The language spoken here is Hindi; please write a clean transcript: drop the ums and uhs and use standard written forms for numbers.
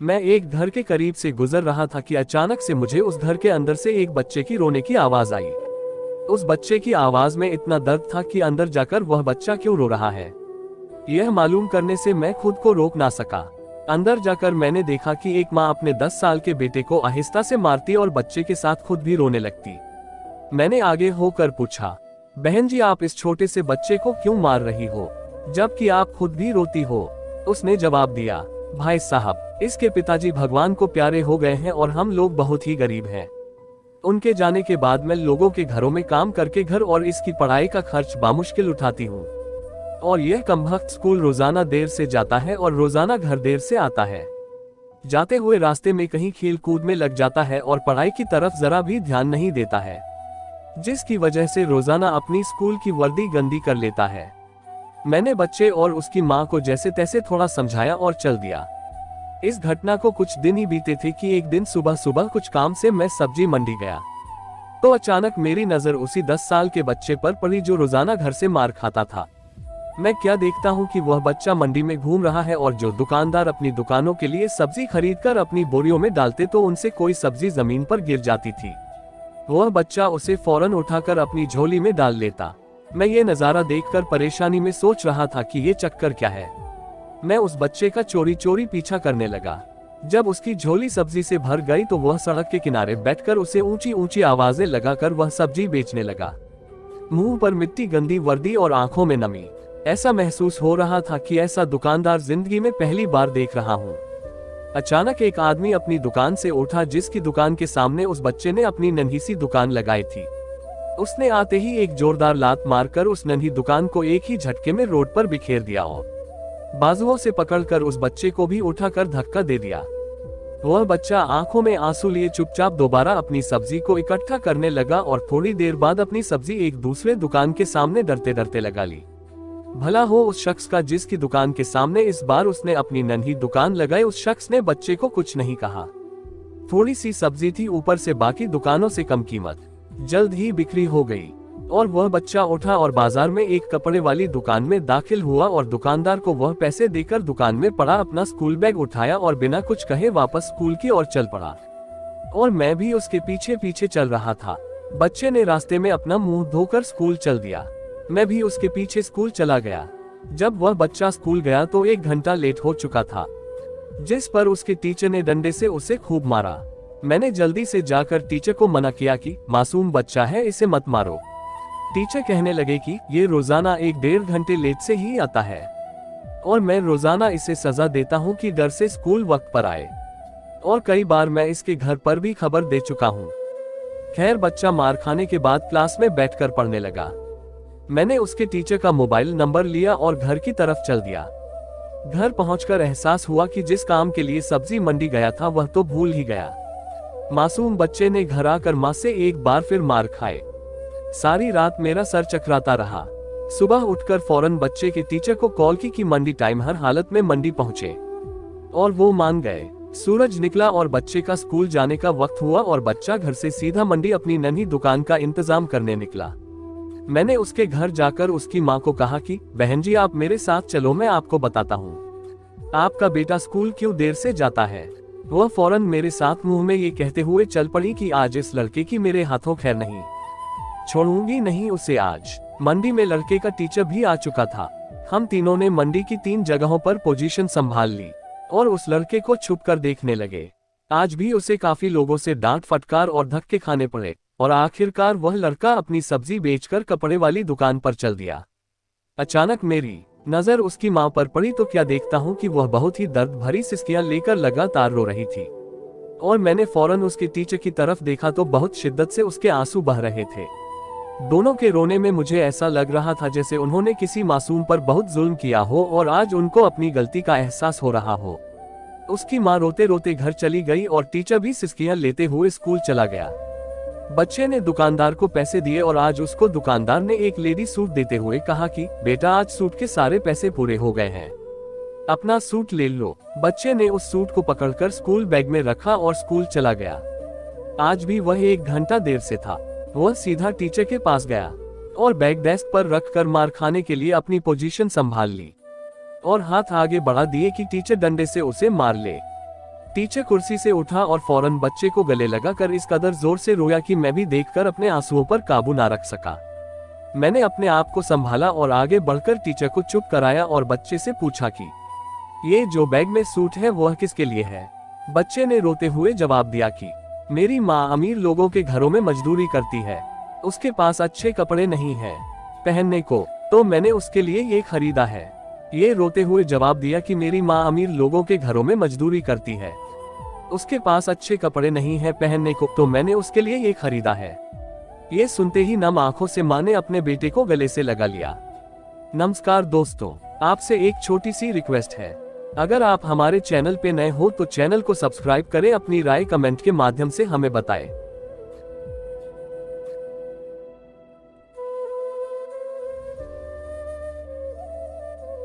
मैं एक घर के करीब से गुजर रहा था कि अचानक से मुझे उस घर के अंदर से एक बच्चे की रोने की आवाज आई। उस बच्चे की आवाज में इतना दर्द था कि अंदर जाकर वह बच्चा क्यों रो रहा है, यह मालूम करने से मैं खुद को रोक ना सका। अंदर जाकर मैंने देखा कि एक माँ अपने 10 साल के बेटे को आहिस्ता से मारती और बच्चे के साथ खुद भी रोने लगती। मैंने आगे होकर पूछा, बहन जी आप इस छोटे से बच्चे को क्यों मार रही हो, जबकि आप खुद भी रोती हो। उसने जवाब दिया, भाई साहब इसके पिताजी भगवान को प्यारे हो गए हैं और हम लोग बहुत ही गरीब हैं। उनके जाने के बाद मैं लोगों के घरों में काम करके घर और इसकी पढ़ाई का खर्च बामुश्किल उठाती हूँ, और यह कमबख्त स्कूल रोजाना देर से जाता है और रोजाना घर देर से आता है। जाते हुए रास्ते में कहीं खेल कूद में लग जाता है और पढ़ाई की तरफ जरा भी ध्यान नहीं देता है, जिसकी वजह से रोजाना अपनी स्कूल की वर्दी गंदी कर लेता है। मैंने बच्चे और उसकी माँ को जैसे तैसे थोड़ा समझाया और चल दिया। इस घटना को कुछ दिन ही बीते थे कि एक दिन सुबह सुबह कुछ काम से मैं सब्जी मंडी गया, तो अचानक मेरी नजर उसी 10 साल के बच्चे पर पड़ी जो रोजाना घर से मार खाता था। मैं क्या देखता हूँ कि वह बच्चा मंडी में घूम रहा है और जो दुकानदार अपनी दुकानों के लिए सब्जी खरीदकर अपनी बोरियों में डालते तो उनसे कोई सब्जी जमीन पर गिर जाती थी, वह बच्चा उसे फौरन उठाकर अपनी झोली में डाल लेता। मैं ये नजारा देखकर परेशानी में सोच रहा था कि ये चक्कर क्या है। मैं उस बच्चे का चोरी चोरी पीछा करने लगा। जब उसकी झोली सब्जी से भर गई तो वह सड़क के किनारे बैठकर उसे ऊंची ऊंची आवाजें लगाकर वह सब्जी बेचने लगा। मुंह पर मिट्टी, गंदी वर्दी और आंखों में नमी। ऐसा महसूस हो रहा था कि ऐसा दुकानदार जिंदगी में पहली बार देख रहा हूँ। अचानक एक आदमी अपनी दुकान से उठा जिसकी दुकान के सामने उस बच्चे ने अपनी नन्ही सी दुकान लगाई थी। उसने आते ही एक जोरदार लात मारकर उस नन्ही दुकान को एक ही झटके में रोड पर बिखेर दिया और बाजुओं से पकड़कर उस बच्चे को भी उठाकर धक्का दे दिया। वह बच्चा आंखों में आंसू लिए चुपचाप दोबारा अपनी सब्जी को इकट्ठा करने लगा और थोड़ी देर बाद अपनी सब्जी एक दूसरे दुकान के सामने डरते डरते लगा ली। भला हो उस शख्स का जिसकी दुकान के सामने इस बार उसने अपनी नन्ही दुकान लगाई। उस शख्स ने बच्चे को कुछ नहीं कहा। थोड़ी सी सब्जी थी, ऊपर से बाकी दुकानों से कम कीमत, जल्द ही बिक्री हो गई और वह बच्चा उठा और बाजार में एक कपड़े वाली दुकान में दाखिल हुआ और दुकानदार को वह पैसे देकर दुकान में पड़ा अपना स्कूल बैग उठाया और बिना कुछ कहे वापस स्कूल की ओर चल पड़ा, और मैं भी उसके पीछे पीछे चल रहा था। बच्चे ने रास्ते में अपना मुंह धोकर स्कूल चल दिया। मैं भी उसके पीछे स्कूल चला गया। जब वह बच्चा स्कूल गया तो 1 घंटा लेट हो चुका था, जिस पर उसके टीचर ने डंडे से उसे खूब मारा। मैंने जल्दी से जाकर टीचर को मना किया कि मासूम बच्चा है, इसे मत मारो। टीचर कहने लगे कि ये रोजाना 1-1.5 घंटे लेट से ही आता है और मैं रोजाना इसे सजा देता हूँ कि डर से स्कूल वक्त पर आए, और कई बार मैं इसके घर पर भी खबर दे चुका हूँ। खैर, बच्चा मार खाने के बाद क्लास में बैठकर पढ़ने लगा। मैंने उसके टीचर का मोबाइल नंबर लिया और घर की तरफ चल दिया। घर पहुंचकर एहसास हुआ कि जिस काम के लिए सब्जी मंडी गया था वह तो भूल ही गया। मासूम बच्चे ने घर आकर माँ से एक बार फिर मार खाए। सारी रात मेरा सर चकराता रहा। सुबह उठकर फौरन बच्चे के टीचर को कॉल की कि मंडी टाइम, हर हालत में मंडी पहुंचे, और वो मान गए। सूरज निकला और बच्चे का स्कूल जाने का वक्त हुआ और बच्चा घर से सीधा मंडी अपनी नन्ही दुकान का इंतजाम करने निकला। मैंने उसके घर जाकर उसकी माँ को कहा कि बहन जी आप मेरे साथ चलो, मैं आपको बताता हूँ आपका बेटा स्कूल क्यों देर से जाता है। वह फौरन मेरे साथ मुंह में ये कहते हुए चल पड़ी कि आज इस लड़के की मेरे हाथों खैर नहीं, छोड़ूंगी नहीं उसे आज। मंडी में लड़के का टीचर भी आ चुका था। हम तीनों ने मंडी की 3 जगहों पर पोजीशन संभाल ली और उस लड़के को छुप कर देखने लगे। आज भी उसे काफी लोगों से डांट फटकार और धक्के खाने पड़े और आखिरकार वह लड़का अपनी सब्जी बेचकर कपड़े वाली दुकान पर चल दिया। अचानक मेरी नजर उसकी माँ पर पड़ी तो क्या देखता हूँ कि वह बहुत ही दर्द भरी सिसकियां लेकर लगातार रो रही थी, और मैंने फौरन उसके टीचर की तरफ देखा तो बहुत शिद्दत से उसके आंसू बह रहे थे। दोनों के रोने में मुझे ऐसा लग रहा था जैसे उन्होंने किसी मासूम पर बहुत जुल्म किया हो और आज उनको अपनी गलती का एहसास हो रहा हो। उसकी माँ रोते रोते घर चली गई और टीचर भी सिसकियां लेते हुए स्कूल चला गया। बच्चे ने दुकानदार को पैसे दिए और आज उसको दुकानदार ने एक लेडी सूट देते हुए कहा कि बेटा आज सूट के सारे पैसे पूरे हो गए हैं, अपना सूट ले लो। बच्चे ने उस सूट को पकड़कर स्कूल बैग में रखा और स्कूल चला गया। आज भी वह 1 घंटा देर से था। वह सीधा टीचर के पास गया और बैग डेस्क पर रखकर मार खाने के लिए अपनी पोजीशन संभाल ली और हाथ आगे बढ़ा दिए कि टीचर डंडे से उसे मार ले। टीचर कुर्सी से उठा और फौरन बच्चे को गले लगाकर इस कदर जोर से रोया कि मैं भी देखकर अपने आंसुओं पर काबू ना रख सका। मैंने अपने आप को संभाला और आगे बढ़कर टीचर को चुप कराया और बच्चे से पूछा कि ये जो बैग में सूट है वह किसके लिए है। बच्चे ने रोते हुए जवाब दिया कि मेरी माँ अमीर लोगों के घरों में मजदूरी करती है, उसके पास अच्छे कपड़े नहीं हैं पहनने को, तो मैंने उसके लिए ये खरीदा है। ये रोते हुए जवाब दिया कि मेरी माँ अमीर लोगों के घरों में मजदूरी करती है, उसके पास अच्छे कपड़े नहीं हैं पहनने को, तो मैंने उसके लिए ये खरीदा है। ये सुनते ही नम आंखों से माँ ने अपने बेटे को गले से लगा लिया। नमस्कार दोस्तों, आपसे एक छोटी सी रिक्वेस्ट है, अगर आप हमारे चैनल पे नए हो तो चैनल को सब्सक्राइब करें, अपनी राय कमेंट के माध्यम से हमें बताएं।